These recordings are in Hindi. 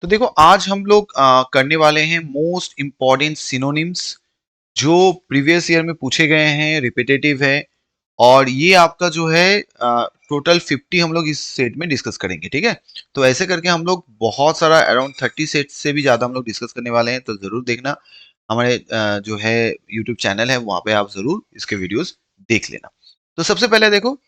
तो देखो आज हम लोग करने वाले हैं मोस्ट इम्पॉर्टेंट सिनोनिम्स जो प्रीवियस ईयर में पूछे गए हैं, रिपीटेटिव है। और ये आपका जो है टोटल 50 हम लोग इस सेट में डिस्कस करेंगे, ठीक है। तो ऐसे करके हम लोग बहुत सारा अराउंड 30 सेट से भी ज्यादा हम लोग डिस्कस करने वाले हैं, तो जरूर देखना। हमारे जो है यूट्यूब चैनल है वहां पे आप जरूर इसके वीडियोस देख लेना। तो सबसे पहले देखो,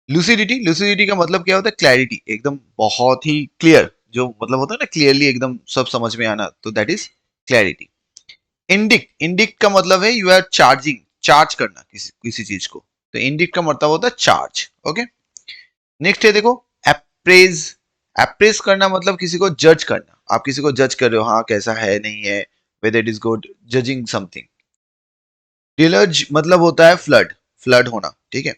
लूसिडिटी। लूसिडिटी का मतलब क्या होता है? क्लैरिटी, एकदम बहुत ही क्लियर, जो मतलब होता है ना क्लियरली एकदम सब समझ में आना, तो that is clarity. Indict, indict का मतलब है यू आर चार्जिंग, चार्ज करना किसी किसी चीज को। तो इंडिक्ट का मतलब होता है चार्ज। ओके, नेक्स्ट है देखो, अप्रेज। अप्रेज करना मतलब किसी को जज करना, आप किसी को जज कर रहे हो, हाँ कैसा है नहीं है, whether it is good, judging something. डिलर्ज मतलब होता है फ्लड, फ्लड होना, ठीक है।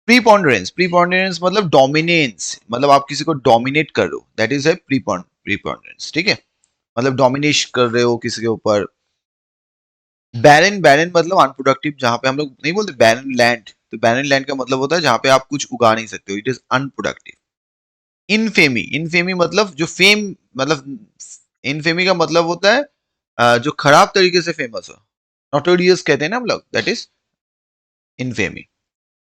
प्रीपॉन्डरेंस, प्रीपॉन्डरेंस मतलब डोमिनेंस, मतलब आप किसी को डोमिनेट कर रहे हो, दैट इज है प्रीपॉन्डरेंस, ठीक है। मतलब डोमिनेट कर रहे हो किसी के ऊपर। बैरन, बैरन मतलब अनप्रोडक्टिव, जहां पे हम लोग नहीं बोलते बैरन लैंड, तो बैरन लैंड का मतलब होता है जहां पे आप कुछ उगा नहीं सकते हो, it is unproductive. Infamy, infamy मतलब जो फेम, मतलब इनफेमी का मतलब होता है जो खराब तरीके से फेमस हो, नोटोरियस कहते हैं ना हम लोग, दैट इज इनफेमी।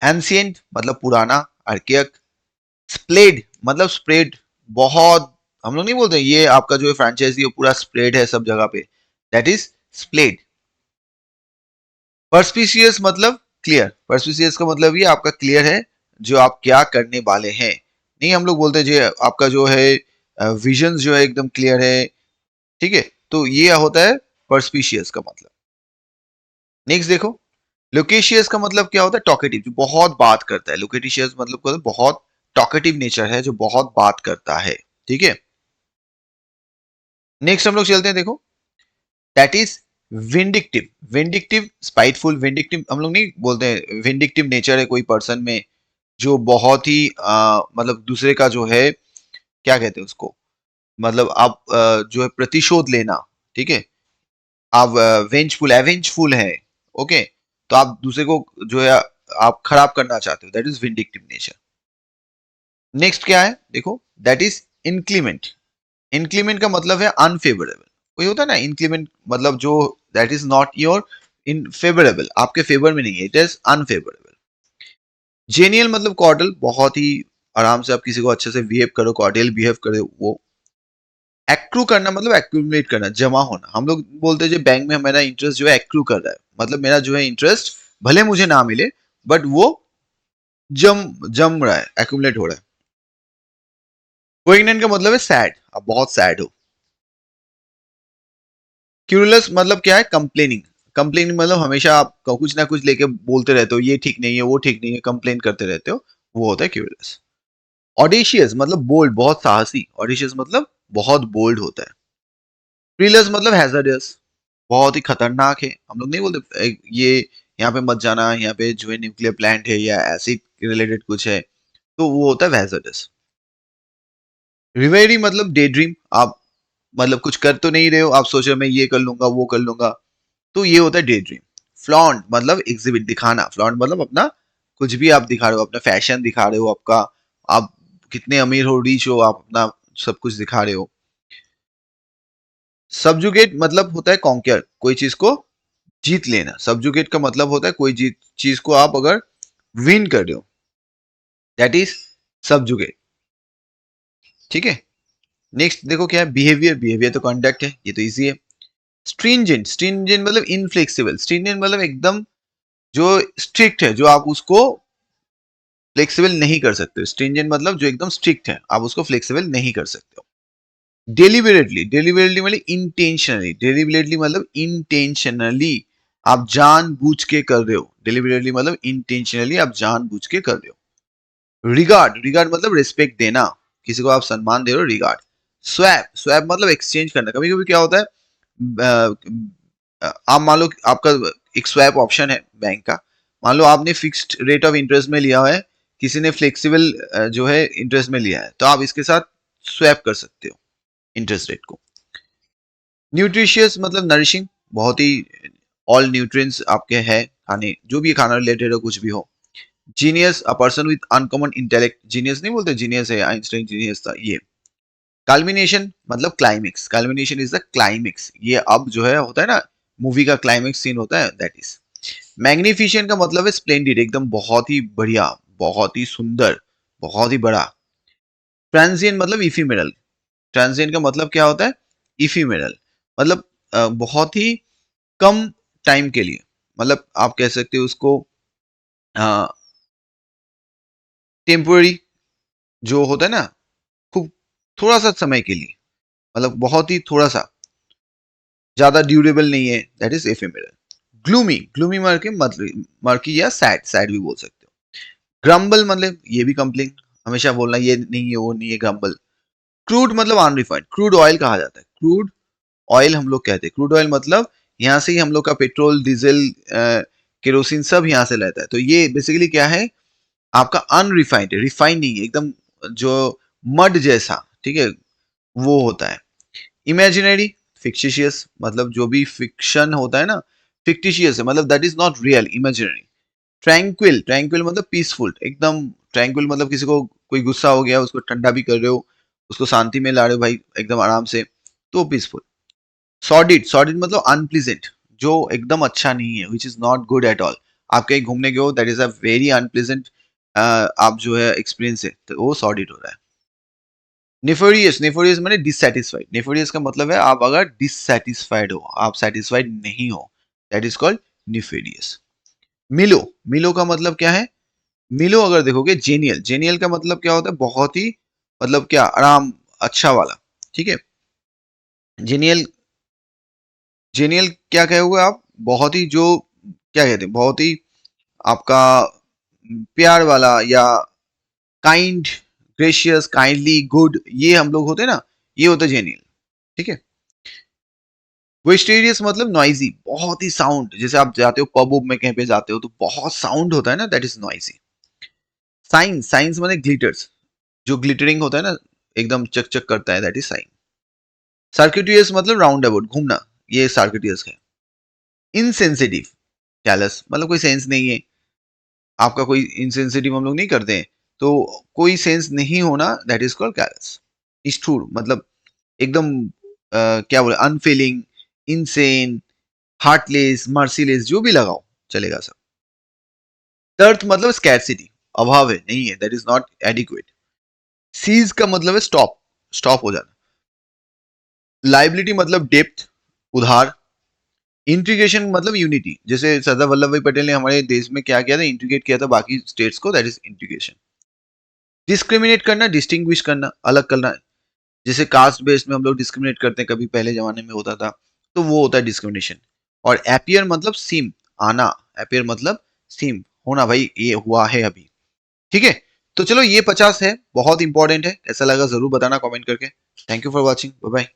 एंशिएंट मतलब पुराना, आर्कियक। स्प्रेड मतलब स्प्रेड, बहुत, हम लोग नहीं बोलते ये आपका जो है फ्रेंचाइजी है पूरा स्प्रेड है सब जगह पे, दैट इज स्प्लेड। परस्पिशियस मतलब क्लियर, परस्पिशियस का मतलब ये आपका क्लियर है जो आप क्या करने वाले हैं। नहीं हम लोग बोलते जो आपका जो है विजन जो है एकदम क्लियर है, ठीक है। तो ये होता है परस्पिशियस का मतलब। नेक्स्ट देखो, लोकेशियस का मतलब क्या होता है? टॉकेटिव, जो बहुत बात करता है। लोकेटिशियस मतलब क्या होता है? बहुत टॉकेटिव नेचर है, जो बहुत बात करता है, ठीक है। नेक्स्ट हम लोग चलते हैं देखो, that is vindictive. Vindictive spiteful, vindictive हम लोग नहीं बोलते हैं, विंडिक्टिव नेचर है कोई पर्सन में जो बहुत ही मतलब दूसरे का जो है क्या कहते हैं उसको, मतलब आप जो है प्रतिशोध लेना, ठीक है। आप वेंजफुल, एवेंजफुल है, ओके। तो आप दूसरे को जो है आप खराब करना चाहते हो, that is vindictive nature. Next क्या है देखो, दैट इज इंक्लीमेंट। इंक्लीमेंट का मतलब है अनफेवरेबल। कोई होता है ना इंक्लीमेंट, मतलब जो that is not your in favourable, आपके फेवर में नहीं है, इट इज अनफेवरेबल। जेनियल मतलब कॉर्डल, बहुत ही आराम से आप किसी को अच्छे से बिहेव करो, कॉर्डियल बिहेव करो वो। एक्रू करना मतलब एक्यूमुलेट करना, जमा होना। हम लोग बोलते हैं जो बैंक में मेरा इंटरेस्ट जो है एक्रू कर रहा है, मतलब मेरा जो है इंटरेस्ट भले मुझे ना मिले बट वो जम जम रहा है, एक्यूमुलेट हो रहा है। पोइग्नेंट का मतलब है सैड, आप बहुत सैड हो। क्यूरलेस मतलब क्या है? कंप्लेनिंग। कंप्लेनिंग मतलब हमेशा आप कुछ ना कुछ लेके बोलते रहते हो, ये ठीक नहीं है, वो ठीक नहीं है, कंप्लेन करते रहते हो, वो होता है क्यूरलेस। ऑडिशियस मतलब बोल्ड, बहुत साहसी, ऑडिशियस मतलब बहुत बोल्ड होता है। पीरियस मतलब हैजर्डस, बहुत ही खतरनाक है। हम लोग नहीं बोलते ये यहाँ पे मत जाना, यहाँ पे जो है न्यूक्लियर प्लांट है या एसिड रिलेटेड कुछ है, तो वो होता है हैजर्डस। रिवेरी मतलब डे ड्रीम, आप मतलब कुछ कर तो नहीं रहे हो, आप सोच रहे हो मैं ये कर लूंगा वो कर लूंगा, तो ये होता है डे ड्रीम। फ्लॉन्ट मतलब एग्जिबिट, दिखाना। फ्लॉन्ट मतलब अपना कुछ भी आप दिखा रहे हो, अपना फैशन दिखा रहे हो, आपका आप कितने अमीर हो, रिच हो, आप अपना सब कुछ दिखा रहे हो। सबजुगेट मतलब होता है कॉन्कर, कोई चीज को जीत लेना। सबजुगेट का मतलब होता है कोई जीत चीज को आप अगर विन कर रहे हो, दैट इज सबजुगेट, ठीक है। नेक्स्ट देखो क्या है, बिहेवियर। बिहेवियर तो कंडक्ट है, ये तो इजी है। स्ट्रिंजेंट, स्ट्रिंजेंट मतलब इनफ्लेक्सिबल। स्ट्रिंजेंट मतलब एकदम जो स्ट्रिक्ट है, जो आप उसको फ्लेक्सिबल नहीं कर सकते। स्ट्रिंजेंट मतलब जो एकदम स्ट्रिक्ट है, आप उसको फ्लेक्सिबल नहीं कर सकते हो। डेलिबरेटली, डेलिबरेटली मतलब इंटेंशनली। डेलिबरेटली मतलब इंटेंशनली, आप जानबूझ के कर रहे हो। डेलिबरेटली मतलब इंटेंशनली आप जानबूझ के कर रहे हो। रिगार्ड, रिगार्ड मतलब रिस्पेक्ट देना, किसी को आप सम्मान दे रहे हो, रिगार्ड। स्वैप, स्वैप मतलब एक्सचेंज करना। कभी कभी क्या होता है, आप मान लो आपका एक स्वैप ऑप्शन है बैंक का, मान लो आपने फिक्स्ड रेट ऑफ इंटरेस्ट में लिया है, किसी ने फ्लेक्सिबल जो है इंटरेस्ट में लिया है, तो आप इसके साथ स्वैप कर सकते हो इंटरेस्ट रेट को। न्यूट्रिशियस मतलब नरिशिंग, बहुत ही ऑल न्यूट्रिएंट्स आपके हैं खाने, जो भी खाना रिलेटेड हो कुछ भी हो। Genius, a person with uncommon intellect. Genius नहीं बोलते जीनियस है, आइंस्टाइन जीनियस था ये। कल्मिनेशन मतलब climax, culmination is the climax, ये अब जो है होता है ना मूवी का क्लाइमेक्स सीन होता है, दैट इज। मैग्निफिसेंट का मतलब है स्प्लेंडिड, एकदम बहुत ही बढ़िया, बहुत ही सुंदर, बहुत ही बड़ा। ट्रांजिएंट मतलब इफिमेरल, ट्रांजिएंट का मतलब क्या होता है, इफिमेरल मतलब बहुत ही कम टाइम के लिए, मतलब आप कह सकते हो उसको टेम्पोररी, जो होता है ना खूब थोड़ा सा समय के लिए, मतलब बहुत ही थोड़ा सा, ज्यादा ड्यूरेबल नहीं है, दैट इज एफेमेरल। ग्लूमी, ग्लूमी मतलब मर्की या सैड, सैड भी बोल सकते हो। ग्रम्बल मतलब ये भी कंप्लेन, हमेशा बोलना ये नहीं है वो नहीं है, ग्रम्बल। क्रूड मतलब अनरिफाइंड, क्रूड ऑयल कहा जाता है, क्रूड ऑयल हम लोग कहते हैं, क्रूड ऑयल मतलब यहाँ से ही हम लोग का पेट्रोल डीजल केरोसिन सब यहाँ से लेता है, तो ये बेसिकली क्या है आपका अनरिफाइंड, रिफाइंड नहीं है, एकदम जो मड जैसा, ठीक है, वो होता है। इमेजिनरी, फिक्टिशियस मतलब जो भी फिक्शन होता है ना, फिक्टिशियस है मतलब that is not real, imaginary. Tranquil, tranquil मतलब पीसफुल, एकदम ट्रैंक्विल मतलब किसी को कोई गुस्सा हो गया उसको ठंडा भी कर रहे हो, उसको शांति में ला रहे हो भाई एकदम आराम से, तो पीसफुल। सॉर्डिड, सॉर्डिड मतलब अनप्लीजेंट, जो एकदम अच्छा नहीं है, which is not good at all. आप कहीं घूमने गए हो, that is a very unpleasant आप जो है एक्सपीरियंस है, तो वो सॉर्डिड हो रहा है। नेफोरियस, नेफोरियस माने डिससेटिस्फाइड, नेफोरियस का मतलब है आप अगर डिससेटिस्फाइड हो, आप सेटिस्फाइड नहीं हो, दैट इज कॉल्ड नेफेरियस। मिलो, मिलो का मतलब क्या है, मिलो अगर देखोगे जेनियल, जेनियल का मतलब क्या होता है, बहुत ही मतलब क्या आराम, अच्छा वाला, ठीक है। जेनियल, जेनियल क्या कहोगे आप, बहुत ही जो क्या कहते हैं, बहुत ही आपका प्यार वाला, या काइंड, ग्रेशियस, काइंडली, गुड, ये हम लोग होते हैं ना, ये होता है जेनियल, ठीक है। वेस्टेरियस मतलब नॉइजी, बहुत ही साउंड, जैसे आप जाते हो पब में कहीं पे जाते हो तो बहुत साउंड होता है ना, that is noisy. Science, science मतलब ग्लिटर्स, जो ग्लिटरिंग होता है ना, एकदम चक चक करता है, दैट इज साइन। सर्किटियस मतलब राउंड अबाउट, घूमना, ये सर्किटियस है। इनसेंसिटिव, कैलस मतलब कोई सेंस नहीं है, आपका कोई इनसेंसिटिव हम लोग नहीं करते हैं, तो कोई सेंस नहीं होना, दैट इज कॉल्ड कैलस। निष्ठुर मतलब एकदम क्या बोले, अनफीलिंग, इनसेन, हार्टलेस, मर्सीलेस, जो भी लगाओ चलेगा सब। तर्थ मतलब स्कैरसिटी, अभाव है, नहीं है, दैट इज नॉट एडिक्वेट। सीज का मतलब है स्टॉप, स्टॉप हो जाना। लाइबिलिटी मतलब डेप्थ, उधार। इंटीग्रेशन मतलब यूनिटी, जैसे सरदार वल्लभ भाई पटेल ने हमारे देश में क्या किया था, इंटीग्रेट किया था बाकी स्टेट्स को, दैट इज इंटीग्रेशन। डिस्क्रिमिनेट करना, डिस्टिंग्विश करना, अलग करना, जैसे कास्ट बेस्ड में हम लोग डिस्क्रिमिनेट करते हैं, कभी पहले जमाने में होता था, तो वो होता है डिस्क्रिमिनेशन। और एपियर मतलब सीम, आना, एपियर मतलब सीम, होना, भाई ये हुआ है अभी, ठीक है। तो चलो ये 50 है, बहुत इंपॉर्टेंट है, ऐसा लगा जरूर बताना कमेंट करके। Thank you for watching, bye bye.